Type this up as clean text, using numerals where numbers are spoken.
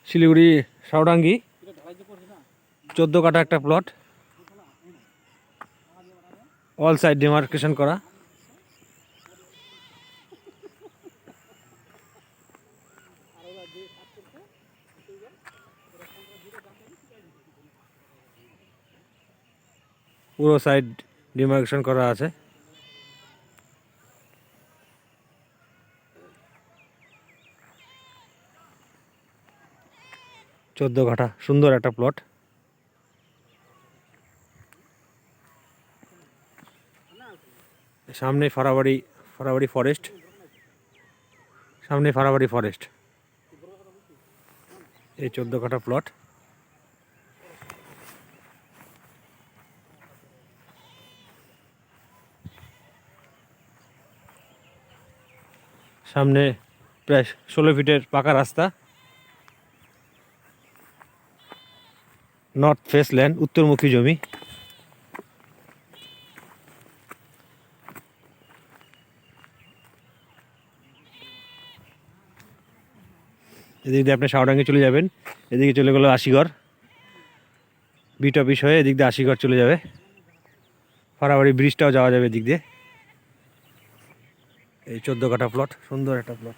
শিলিগুড়ি সাউডাঙ্গি 14 কাঠা একটা plot, all side demarcation করা। পুরো সাইড ডিমার্কেশন করা আছে। চোদ্দ কাঠা সুন্দর একটা প্লট। সামনে ফারাবাড়ি ফরেস্ট, সামনে ফারাবাড়ি ফরেস্ট। এই 14 কাঠা প্লট। সামনে প্রায় 16 ফিটের পাকা রাস্তা। নর্থ ফেস ল্যান্ড, উত্তরমুখী জমি। এদিক দিয়ে আপনি সাউডাঙ্গি চলে যাবেন, এদিকে চলে গেল আশিগড়, বিট অফিস হয়ে এদিক দিয়ে আশিগড় চলে যাবে। ফারাবাড়ি ব্রিজটাও যাওয়া যাবে এদিক দিয়ে। এই 14 কাঠা প্লট, সুন্দর একটা প্লট।